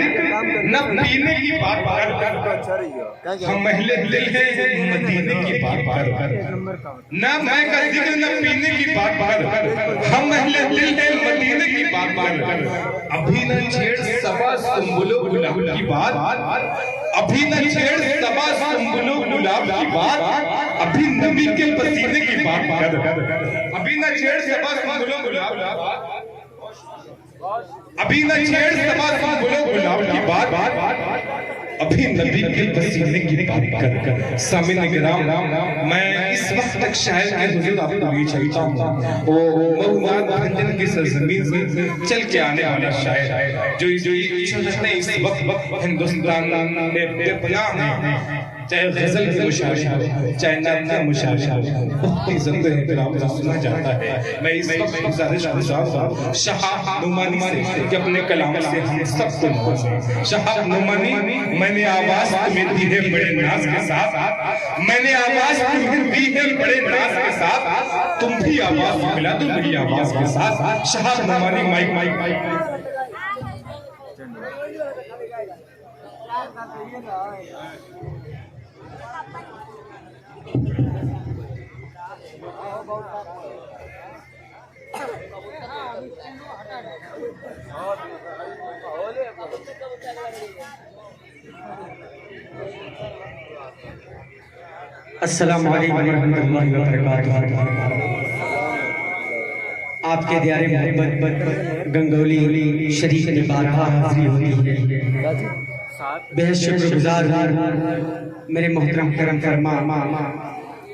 न पीने की बात कर, हम महले दिल है मदीने की बात कर, न मैं का जिक्र न पीने की बात कर, हम महले दिल है मदीने की बात कर। अभी न छेड़ सबा सुंबुलो गुलाब की बात, अभी न छेड़ सबा सुंबुलो गुलाब की बात, अभी नबी के पसीने की बात कर, अभी न छेड़ सबा सुंबुलो गुलाब, अभी न छेड़ सबा सुंबुलो गुलाब की बात, अभी नबी के पसीने की बात कर। सामिन किराम, मैं इस वक्त तक शायर के हुजूर आपको ये चाहता हूँ, ओ मऊना भंजन की सरजमीन से चल के आने वाला शायर जो इस वक्त हिंदुस्तान में बेपनाह है, चाहे गजल की मुशायरा हो, चाहे नात मुशायरा हो, बहुत ही ज़िंदा इकराम से सुना जाता है। मैं इस वक्त गुजारिश गुजार हूँ शाह नुमानी से कि अपने कलाम से हम सबको नवाजें। शाह नुमानी, मैंने आवाज़ तुम्हें दी है बड़े नाज के साथ, मैंने आवाज़ तुम्हें दी है बड़े नाज के साथ, तुम भी आवाज़ मिला दो मेरी आवाज़ के साथ। Shah Numani mike mike mike. अस्सलाम वालेकुम रहमतुल्लाहि व बरकातुहू। आपके दियारे मोहब्बत गंगोली शरीफ में बारहा हाजिरी होती है। बेहद शुक्रगुजार मेरे मोहतरम करम फरमा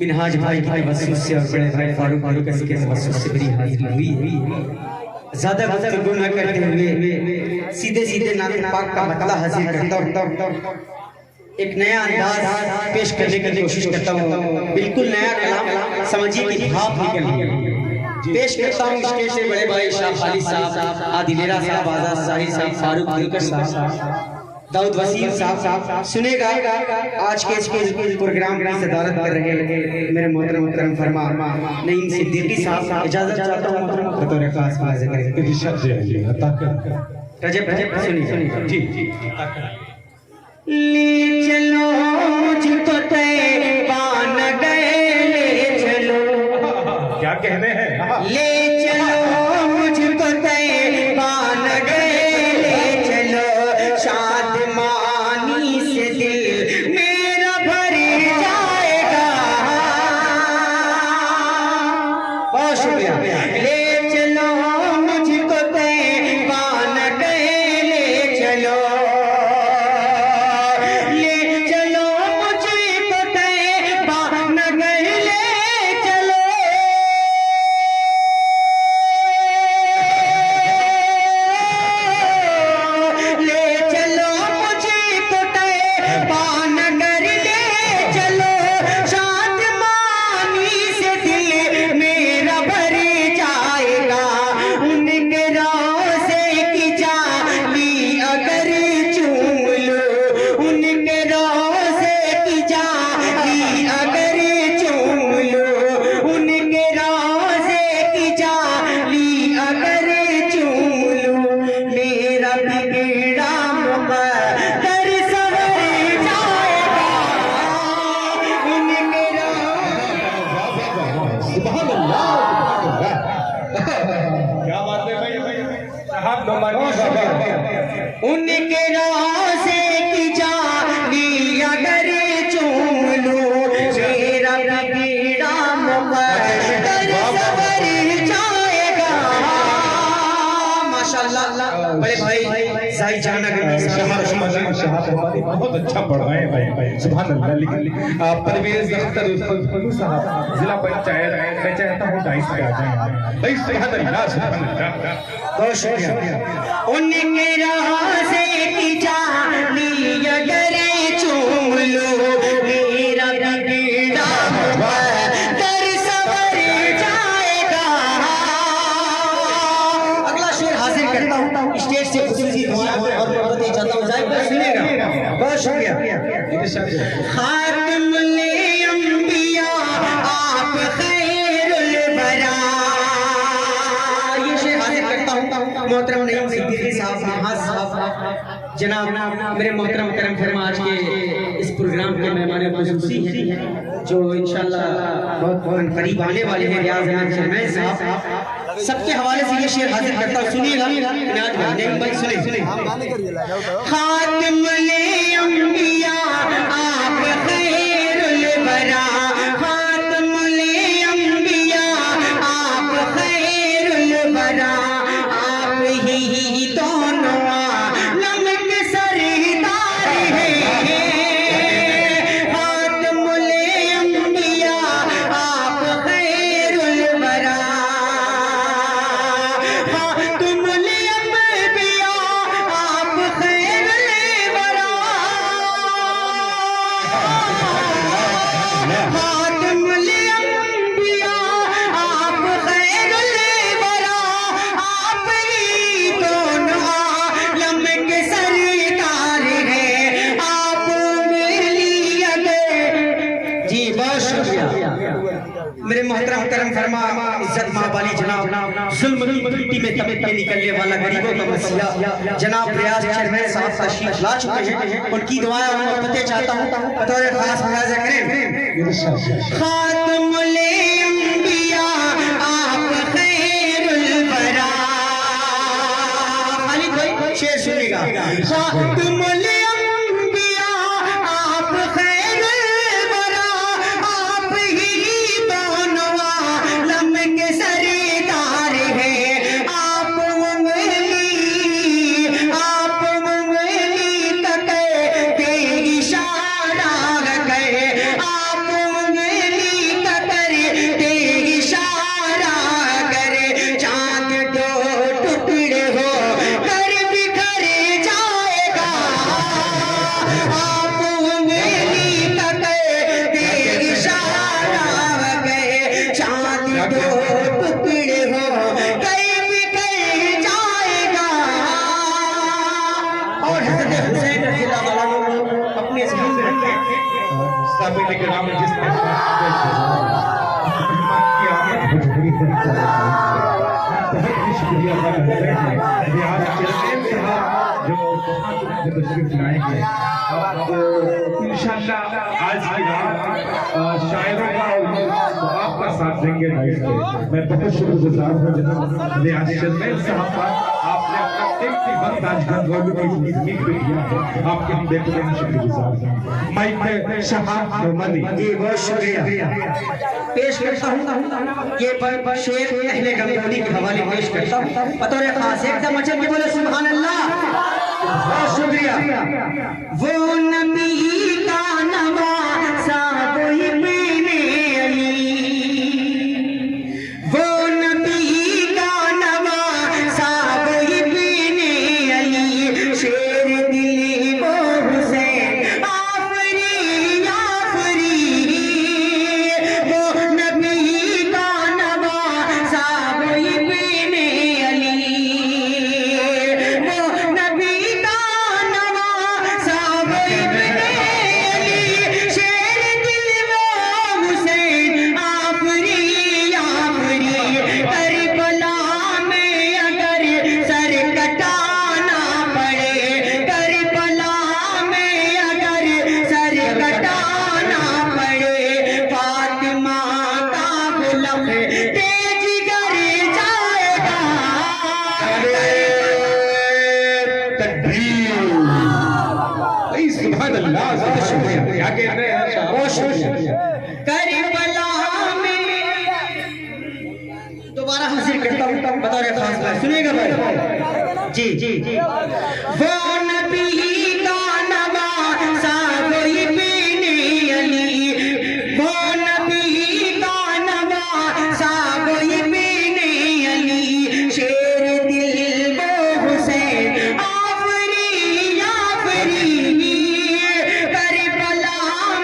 मिनहाज भाई की तवस्सुल से और बड़े भाई फारूक भाई के तवस्सुल से मेरी हाजिरी हुई। ज्यादा गुफ्तगू न करते हुए सीधे सीधे नात पाक का मतला हासिल करता हूँ, एक नया अंदाज पेश करने की कोशिश करता हूँ। बिल्कुल नया कलाम, समझिए कि भाव निकल रही है। पेश करता हूँ स्टेज से बड़े भाई शाह खालिद साहब, आदिलेरा साहब, आजाद साहिर साहब, फारूक दिलकर साहब, दाऊद वसीम साहब सुनेगा। आज के इस प्रोग्राम की सदारत कर रहे मेरे मोहतरम फरमा नईम सिद्दीकी साहब। इजाजत चाहता हूँ बतौर खास रजब सुनिए जी जी। ले चलो मुझको तैबा नगर ले चलो, क्या कहने हैं? ले चलो मुझको तैबा नगर ले चलो, शादमानी से दिल मेरा भर जाएगा। बहुत शुक्रिया। ले चलो मुझको तैबा नगर ले चलो, क्या बात है भाई? उनके राज़े की जानी अगर चूम लूं, मेरा बीड़ा मुक़द्दर सवर जाएगा। माशाअल्लाह बड़े भाई साई जान बहुत अच्छा पढ़ रहे हैं भाई, सुभान अल्लाह। लेकिन परवेज़ अख्तर साहब जिला पंचायत, मैं चाहता हूँ डाइस पे आ जाएं भाई। सुभान अल्लाह, सुभान अल्लाह, बहुत शुक्रिया। उनके राज़े की जानी अगर चूम लूं, मेरा बीड़ा मुक़द्दर सवर जाएगा। अगला शेर हाजिर करता हूँ स्टेज से खुसूसी दुआ और मोहब्बत चाहता हूँ, जाहिर सुनेगा। बहुत शुक्रिया। खातमुल अंबिया आप खैरुल बरा, ये शेर हाजिर करता हूँ मोहतरम नईम सिद्दीकी साहब, जनाब मेरे मोहतरम करम फरमा आज के इस प्रोग्राम के मेहमान खुसूसी हैं जो इंशाल्लाह बहुत करीब आने वाले हैं रियाज अहमद शर्मैन साहब। सबके हवाले से ये शेर हाजिर करता हूँ, सुनिएगा। सुने खातिमुल अंबिया आप खैरुल वरा, खातिमुल अंबिया आप खैरुल वरा, आप ही दोनों आलम के सरदार हैं। खातिमुल अंबिया आप खैरुल वरा, खातिमुल अंबिया आप खैरुल वरा, खातिमुल अंबिया आप खैरुल वरा, आप ही दोनों आलम के सरदार हैं। आप मेरी जी बहुत शुक्रिया मेरे मोहतरम करम फरमा इज्जत महाबाली जनाब जुल्म की मिट्टी में तबे के निकलने वाला गरीबों का मसीहा जनाब रियाज शर्मैन साहब तशरीफ ला चुके हैं। उनकी दुआएं और मोहब्बतें चाहता हूं बतौर खास मुलाजा करें। खातिमुल अंबिया आप खैरुल वरा, खाली कोई शेर सुनेगा। खातिमुल अंबिया आप खैरुल वरा, आप ही दोनों आलम के सरदार हैं। आप उंगली तक दे इशारा करे, आप उंगली तक दे इशारा करे, चांद दो टुकड़े हो कर बिखर जाएगा। आप उंगली तक दे इशारा करे, चांद दो टुकड़े हो कर बिखर जाएगा। और हज़रत हुसैन रज़ियल्लाहु अन्हु अपने ज़हन में रखें। साबित इकराम जिसने शुक्रिया अदा करते हैं रियाज शर्मैन साहब जो तशरीफ लाए हैं। इंशाअल्लाह आज की रात शायरों का और आपका साथ देंगे। मैं बहुत शुक्रगुजार हूँ जनाब रियाज शर्मैन साहब का, आपने अपना कीमती वक्त आज गंगोली की जिंदगी में दिया है। आपके हम बेहतरीन शुक्रगुजार हैं। माइक में शहाब नोमानी जी बहुत शुक्रिया पेश करता हूँ। ये शेर अहले गंगोली के हवाले पेश करता हूँ बतौर खास। एकदम अचल के बोले सुभान अल्लाह। बहुत शुक्रिया। वो नबी का नवासा वो इब्न अली, वो नबी का नवासा वो इब्न अली, शेर दिली वो हुसैन आफरी आफरी, वो नबी का नवासा वो इब्न अली, वो नबी का नवासा वो इब्न अली, शेर दिल वो हुसैन आफरी आफरी। करबला में अगर सर कटाना पड़े, करबला में अगर सर कटाना पड़े, फातिमा का गुलाम तेज कर जाएगा। सुभान अल्लाह। क्या कहते हैं बहुत शुक्रिया। करबला में दोबारा हाजिर करता हूँ बतौर खास बात, सुनिएगा भाई। जी जी जी वो नबी का नवासा वो इब्न अली, वो नबी का नवासा वो इब्न अली, शेर दिल वो हुसैन आफरी आफरी। करबला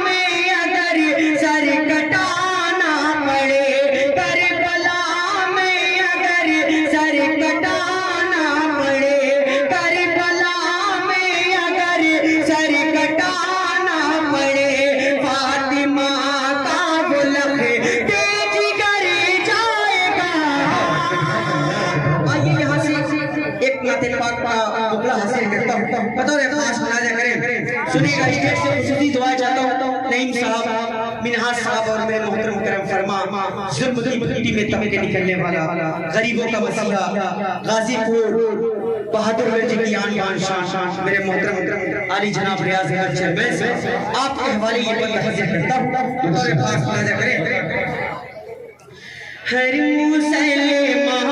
में अगर सर कटाना पड़े, करबला में अगर सर कटाना पड़े, करबला बतौर खास मुलाजा करें। सुनिएगा स्टेज से खुशी दुआ चाहता हूँ नईम साहब, मिनहाज साहब और मेरे मोहतरम करम फरमा जुल्म की भट्टी में तब के निकलने वाला गरीबों का मसीहा गाजीपुर बहादुर जी की आन बान शान मेरे मोहतरम आली जनाब रियाज अहमद चेयरमैन से आपके हवाले ये बंद हाजिर करता हूँ। बतौर खास मुलाजा करें। हर मुसलमान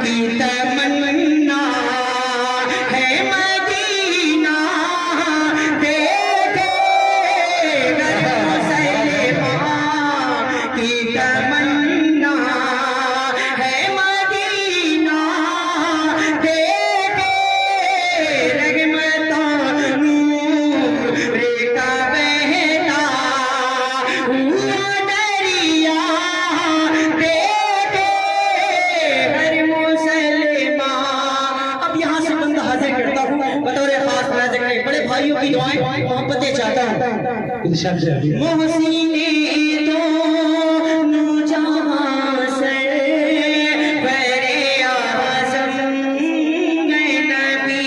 की तमन्ना है मदीना देखे, हर मुसलमान की तमन्ना है मदीना देखे, रहमतों नूर का बहता हुआ दरिया देखे, हर मुसलमान। अब यहाँ से बंदा हाजिर करता हूँ बतौर खास मुलाजा करें। बड़े भाइयों की दुआएं मोहब्बतें चाहता हूँ। मोहसिने दोनों जहां से बरे आज़म है नबी,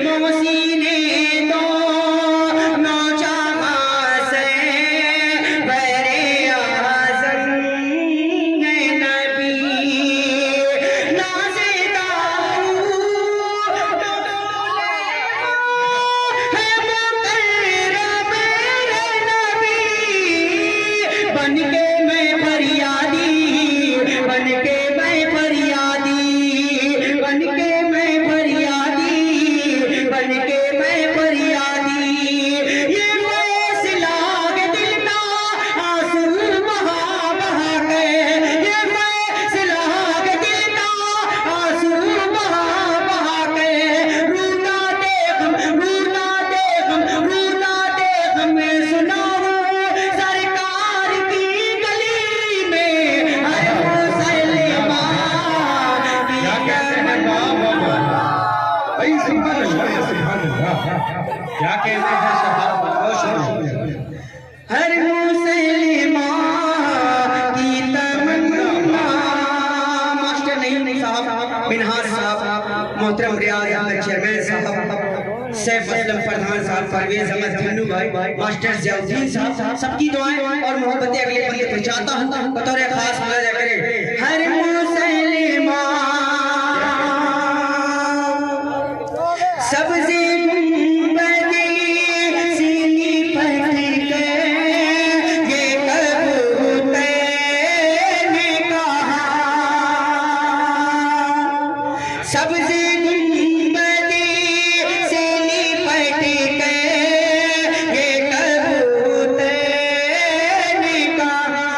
मोहसिने दोनों जहां से बरे आज़म है नबी, नाज़े दाऊद है मुकर्रम मेरे नबी, बनके मैं फरियादी, बनके मैं फरियादी, बनके मैं फरियादी, बनके मैं फरियादी, ये फैसला के दिल का आंसू बहा बहा के, ये फैसला के दिल का आंसू बहा बहा के, रूना देख रूना देख रूना देख मैं सुनाऊं सरकार की गली में हर मुसलमान की भाई सुभान अल्लाह, सुभान अल्लाह। क्या कहते हैं शबाब, बहुत शुक्रिया। हर मुसलमान की तमन्ना। मास्टर नईम साहब, मिनहाज साहब, मोहतरम रियाज अहमद चेयरमैन साहब, सैफ असलम प्रधान साहब, परवेज अहमद धन्नू भाई, मास्टर जयाउद्दीन साहब, सबकी दुआएं और मोहब्बतें अगले बंदे पर चाहता हूँ बतौर खास मुलाजा करें। हर मुसलमान सब्ज़ी गुंबदी सीनी पट के ये कबूतर ने कहा, सब्ज़ी गुंबदी सीनी पट के ये कबूतर ने कहा,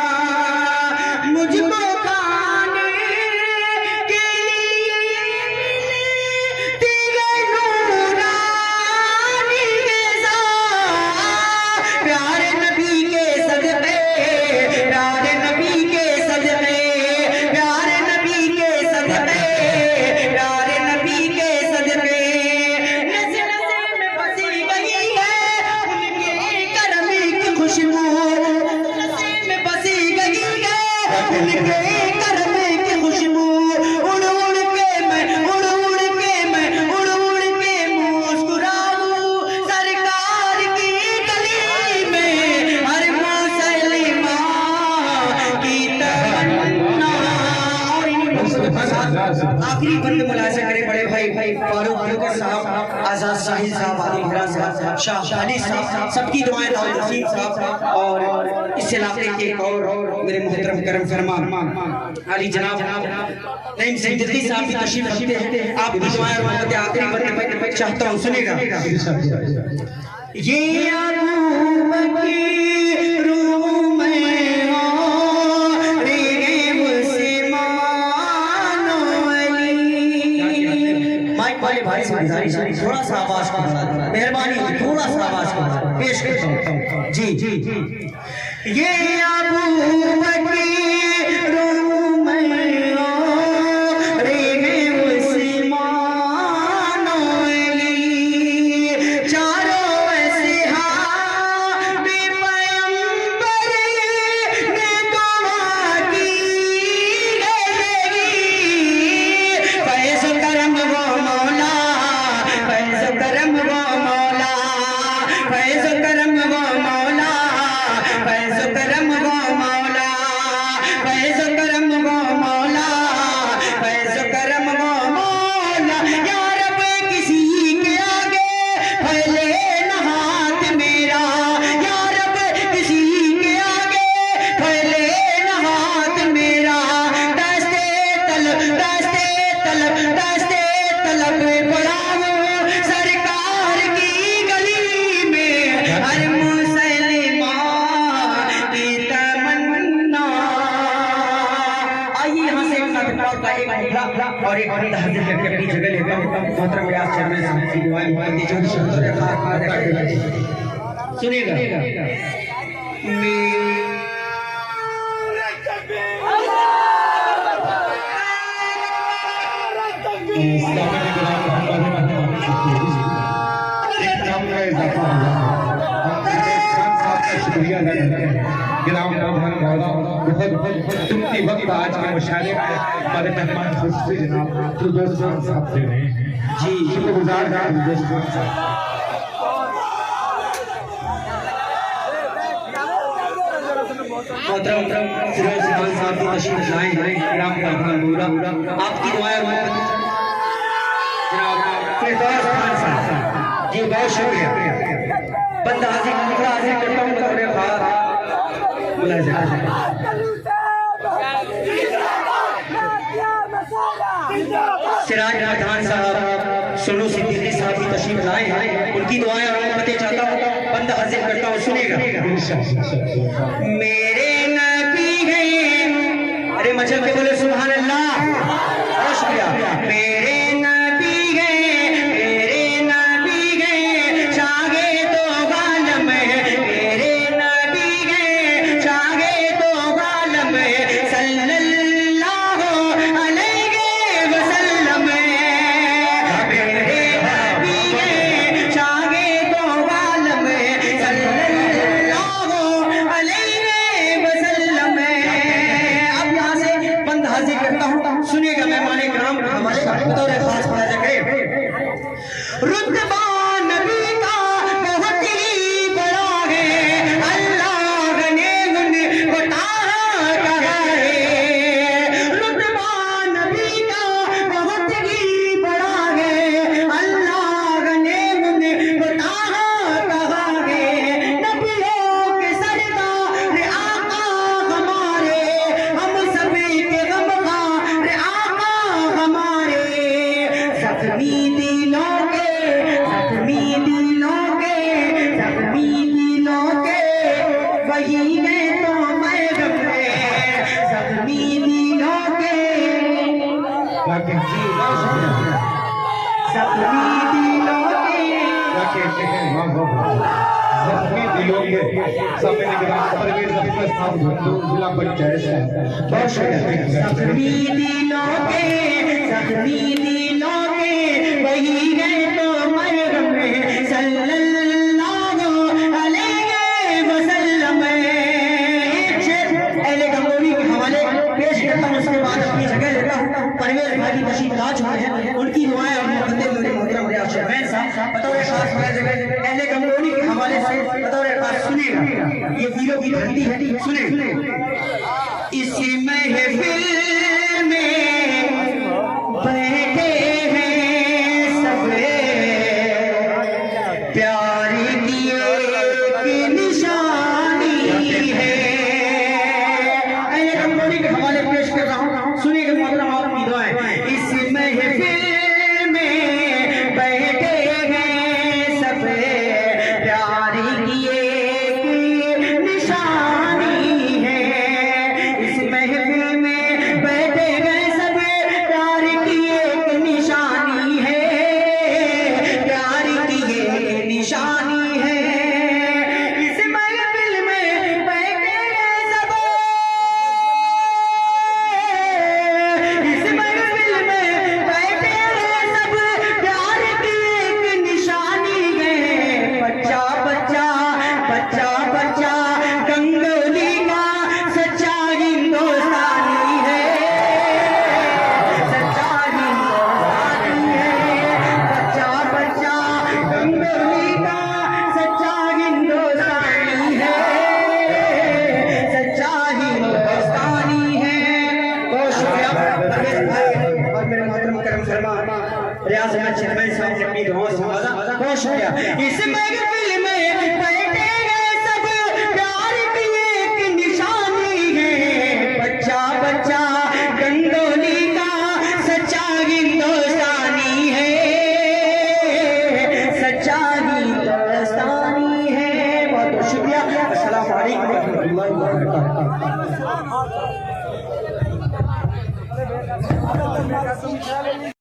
मुझको खाने के लिए तेरे नूरानी ग़िज़ा, प्यारे नबी के सदक़े, प्यारे नबी के सदक़े, प्यारे नबी के सदक़े, प्यारे नबी के सदक़े, नज़ नज़ में बसी गई है उनके करम की खुशबू, नज़ में बसी गई है उनके करम की खुशबू, उड़ उड़ के मैं उड़ उड़ के मैं उड़ उड़ के मुस्कुराऊं सरकार की गली में हर मुसलमान की तमन्ना। और आखिरी बंद मुलाजा करे बड़े भाई फारूक अनवर साहब, आजाद साहिल साहब, आदिल हिरा साहब, शाह खालिद साहब, सबकी दुआएं दाऊद हसीन साहब और इस इलाके के एक और मेरे मोहतरम करम फरमान आली जनाब नईम सिद्दीकी साहब की तशरीफ रखते हैं। आपकी दुआएं और मोहब्बतें आखिरी बंदे पर चाहता हूँ, सुनेगा। ये अबू बकर रूम में रे मुसलमानों अली। माइक वाले भाई थोड़ा सा आवाज को बढ़ा दें, मेहरबानी होगी, थोड़ा सा आवाज को पेश करता हूँ। जी जी जी, ये अबू बकर रूम में रे मुसलमानों अली, चारों सहाबे पैगंबर ने दुआ की गई, फैज़ करम वो मौला मोहतरम व्यास चेयरमैन साहब की दुआएं मुबारक चंद शब्दों के साथ सुनिएगा। शुक्रिया अदा करते हैं ग्राम प्रधान बहुत कीमती वक्त आज के मुशायरे में हमारे मेहमान खुशी जनाब फिरदौस खान साहब दे रहे हैं। जी शुक्रगुजार फिरदौस खान साहब। मोहतरम फिरोज खान साहब की तशरीफ लाए हैं ग्राम प्रधान बोरा आपकी दुआएं जनाब फिरदौस खान साहब जी बहुत शुक्रिया। बंदा हाजिर टुकड़ा हाजिर करता हूँ बतौर खास मुलाहिजा। सिराज प्रधान साहब सोनू सिद्दीकी साहब की तशरीफ लाए हैं उनकी दुआएं और रहमतें चाहता हूँ बंदा हाजिर करता हूँ सुनिएगा। मेरे नबी गए अरे मचल के बोले सुभान अल्लाह बहुत शुक्रिया। मेरे नबी गए चाहे तो गालम मेरे नबी गए चाहे तो गालम सल्लल्लाहु अलैहि वसल्लम मेरे नबी गए चाहे तो गालम सल्लल्लाहु अलैहि वसल्लम। अब यहाँ से बंद हाजिर करता हूँ सुनिएगा मेहमान इकराम हमारे बतौर खास पढ़ा जाए। रुतबा नबी का बहुत ही बड़ा है अल्लाह ने उनको कहा है। रुतबा नबी का बहुत ही बड़ा है अल्लाह ने उनको कहा है। नबियों के सरदार आका हमारे हम सभी के गमखार आका हमारे जख्मी दिलों के वही है तो मैं जख्मी दिलों के समय निगरान परवेज अख्तर साहब जिला पंचायत बहुत शुक्रिया। जख्मी दिलों के वही है तो मरहम सल्लल्लाहु अलैहि वसल्लम। अहले गंगोली के हवाले पेश करता हूँ उसके बाद अपनी जगह लेता हूँ। परवेज भाई तशरीफ ला चुके हैं उनकी दुआएं और मोहब्बतें मेरे मोहतरम रियाज चेयरमैन साहब बतौर खास जगह अहले गंगोली के हवाले से बतौर खास सुनिएगा। ये वीरों की धरती है सुने। इसी महफिल में बैठे हैं सब प्यार की निशानी है। अहले के हवाले पेश कर रहा हूँ सुनिएगा मोहतरम आपकी दुआएं। इस महफिल में बैठे हैं सब प्यार की निशानी है। इस महफिल में बैठे गए सब प्यार की एक निशानी है। प्यार की एक निशानी है। इस महफिल में बैठे गए सब इस महफिल में बैठे गए सब प्यार की एक निशानी है। बच्चा बच्चा बच्चा बच्चा गंगोली का सच्चा हिंदुस्तानी है। सच्चा हिंदुस्तानी है। बच्चा बच्चा गंगोली का सच्चा हिंदुस्तानी है। सच्चा हिंदुस्तानी है। बहुत शुक्रिया और मेरे मोहतरम करम फरमा रियाज अहमद चेयरमैन साहब ने अपनी दुआओं से नवाजा बहुत शुक्रिया। इस महफिल में बैठे गए सब प्यार की एक निशानी है। बच्चा बच्चा गंगोली का सच्चा हिंदुस्तानी है। सच्चा हिंदुस्तानी है। बहुत बहुत शुक्रिया। अस्सलाम वालेकुम रहमतुल्लाहि व बरकातहू।